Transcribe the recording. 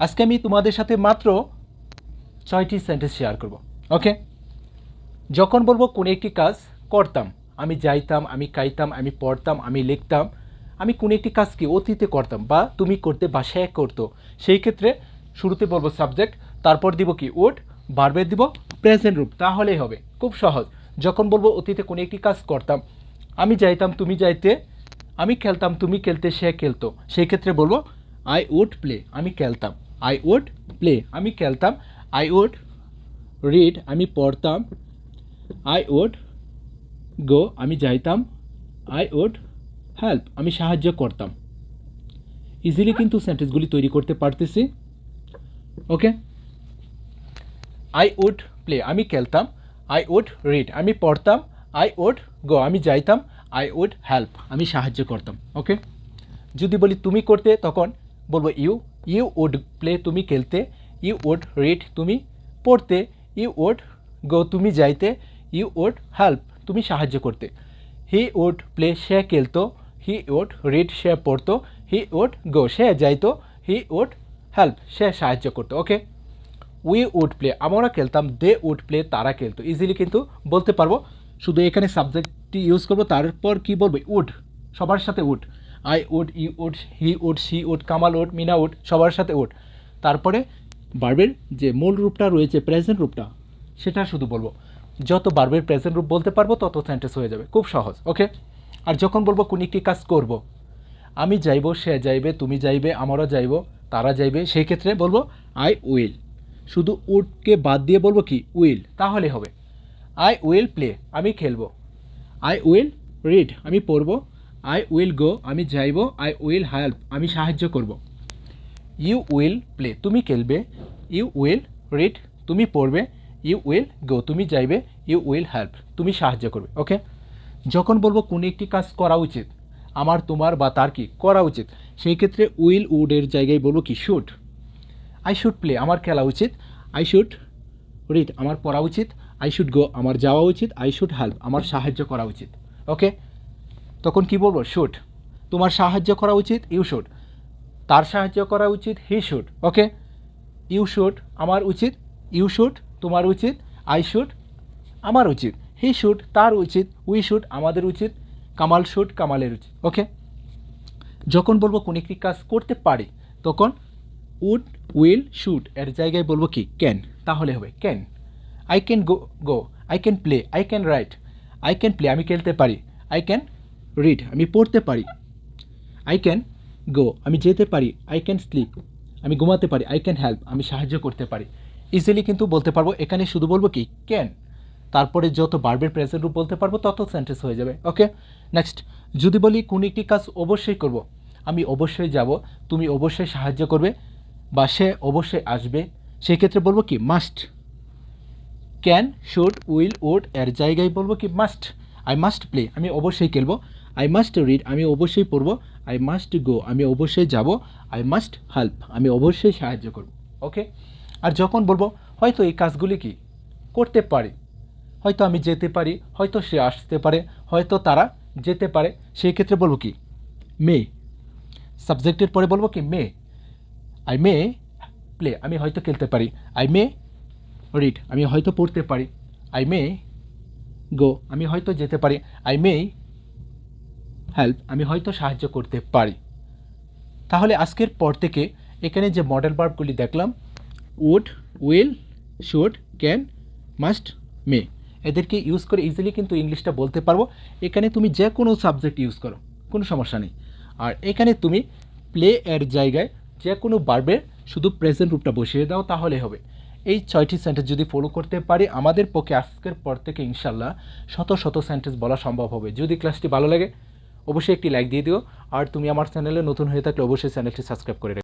আজকে আমি তোমাদের সাথে মাত্র 6টি সেন্টেন্স শেয়ার করব। ওকে, যখন বলবো কোনো একটি কাজ করতাম, আমি যাইতাম, আমি খাইতাম, আমি পড়তাম, আমি লিখতাম, আমি কোনো একটি কাজ কি অতীতে করতাম বা তুমি করতে বা সে করতো, সেই ক্ষেত্রে শুরুতে বলবো সাবজেক্ট, তারপর দিব কি উড, ভার্বের দিব প্রেজেন্ট রূপ, তাহলেই হবে। খুব সহজ। যখন বলবো অতীতে কোনো একটি কাজ করতাম, আমি যাইতাম, তুমি যাইতে, আমি খেলতাম, তুমি খেলতে, সে খেলতো, সেই ক্ষেত্রে বলবো আই উড প্লে, আমি খেলতাম। আই উড প্লে, আমি খেলতাম। আই উড রিড, আমি পড়তাম। আই উড গো, আমি যাইতাম। আই উড হেল্প, আমি সাহায্য করতাম। ইজিলি কিন্তু সেন্টেন্সগুলি তৈরি করতে পারতেছি। ওকে, আই উড প্লে, আমি খেলতাম। আই উড রিড, আমি পড়তাম। আই উড গো, আমি যাইতাম। আই উড হেল্প, আমি সাহায্য করতাম। ওকে, যদি বলি তুমি করতে, তখন বলবো ইউ। ইউ উড প্লে, তুমি খেলতে। ইউ উড রিড, তুমি পড়তে। ইউ উড গো, তুমি যাইতে। ইউ উড হেল্প, তুমি সাহায্য করতে। হি উড প্লে, সে খেলতো। হি উড রিড, সে পড়তো। হি উড গো, সে যাইতো। হি উড হেল্প, সে সাহায্য করতো। ওকে, উই উড প্লে, আমরা খেলতাম। দে উড প্লে, তারা খেলতো। ইজিলি কিন্তু বলতে পারবো। শুধু এখানে সাবজেক্টটি ইউজ করবো, তারপর কি বলবো উড, সবার সাথে would. I would, you would, he would, she would, Kamal would, Mina would, সবার সাথে উড। তারপরে ভার্বের যে মূল রূপটা রয়েছে, প্রেজেন্ট রূপটা, সেটা শুধু বলবো। যত ভার্বের প্রেজেন্ট রূপ বলতে পারবো তত সেন্টেন্স হয়ে যাবে। খুব সহজ। ওকে, আর যখন বলবো কোন একটি কাজ করব, আমি যাইব, সে যাইবে, তুমি যাইবে, আমরা যাইব, তারা যাইবে, সেই ক্ষেত্রে বলবো আই উইল। শুধু উডকে বাদ দিয়ে বলবো কি উইল, তাহলে হবে। আই উইল প্লে, আমি খেলবো। আই উইল রিড, আমি পড়বো। আই উইল গো, আমি যাইব। আই উইল হেল্প, আমি সাহায্য করব। ইউ উইল প্লে, তুমি খেলবে। ইউ উইল রিড, তুমি পড়বে। ইউ উইল গো, তুমি যাইবে। ইউ উইল হেল্প, তুমি সাহায্য করবে। ওকে, যখন বলবো কোনো একটি কাজ করা উচিত, আমার, তোমার বা তার কি করা উচিত, সেই ক্ষেত্রে উইল উডের জায়গায় বলবো কি শুড। আই শুড প্লে, আমার খেলা উচিত। আই শুড রিড, আমার পড়া উচিত। আই শুড গো, আমার যাওয়া উচিত। আই শুড হেল্প, আমার সাহায্য করা উচিত। ওকে, তখন কি বলবো শুড। তোমার সাহায্য করা উচিত, ইউ শুড। তার সাহায্য করা উচিত, he should. Okay, you should, আমার উচিত। ইউ শুড, তোমার উচিত। আই শুড, আমার উচিত। হি শুড, তার উচিত। উই শুড, আমাদের উচিত। কামাল শুড, কামালের উচিত। ওকে, যখন বলবো কোনো একটি কাজ করতে পারি, তখন উড, উইল, শুড এর জায়গায় বলবো কি ক্যান, তাহলে হবে can. I can go, go. I can play, I can write. I can play, আমি খেলতে পারি। আই ক্যান রিড, আমি পড়তে পারি। আই ক্যান গো, আমি যেতে পারি। আই ক্যান স্লিপ, আমি ঘুমাতে পারি। আই ক্যান হেল্প, আমি সাহায্য করতে পারি। ইজিলি কিন্তু বলতে পারবো। এখানে শুধু বলবো কি ক্যান, তারপরে যত ভার্বের প্রেজেন্ট রূপ বলতে পারবো তত সেন্টেন্স হয়ে যাবে। ওকে, নেক্সট, যদি বলি কোনো একটি কাজ অবশ্যই করব, আমি অবশ্যই যাব, তুমি অবশ্যই সাহায্য করবে বা সে অবশ্যই আসবে, সেই ক্ষেত্রে বলবো কি must. Can, should, will, would এর জায়গায় বলবো কি মাস্ট। আই মাস্ট প্লে, আমি অবশ্যই খেলবো। আই মাস্ট রিড, আমি অবশ্যই পড়বো। আই মাস্ট গো, আমি অবশ্যই যাব। আই মাস্ট হেল্প, আমি অবশ্যই সাহায্য করব। ওকে, আর যখন বলবো হয়তো এই কাজগুলি কি করতে পারি, হয়তো আমি যেতে পারি, হয়তো সে আসতে পারে, হয়তো তারা যেতে পারে, সেই ক্ষেত্রে বলবো কি মে। সাবজেক্টের পরে বলবো কি মে। আই মে প্লে, আমি হয়তো খেলতে পারি। আই মে রিড, আমি হয়তো পড়তে পারি। আই মে গো, আমি হয়তো যেতে পারি। আই মে হেল্প, আমি হয়তো সাহায্য করতে পারি। তাহলে আজকের পর থেকে এখানে যে মডেল ভার্বগুলি দেখলাম, would, will, should, can, must, may, এদেরকে ইউজ করে ইজিলি কিন্তু ইংলিশটা বলতে পারবো। এখানে তুমি যে কোনো সাবজেক্ট ইউজ করো, কোনো সমস্যা নেই। আর এখানে তুমি প্লে এর জায়গায় যে কোনো ভার্বের শুধু প্রেজেন্ট রূপটা বসিয়ে দাও, তাহলে হবে। এই 6টি সেন্টেন্স যদি ফলো করতে পারি, আমাদের পক্ষে আজকের পর থেকে ইনশাল্লাহ শত শত সেন্টেন্স বলা সম্ভব হবে। যদি ক্লাসটি ভালো লাগে অবশ্যই একটি লাইক দিয়ে দিও। আর তুমি আমার চ্যানেলে নতুন হয়ে থাকলে অবশ্যই চ্যানেলটি সাবস্ক্রাইব করে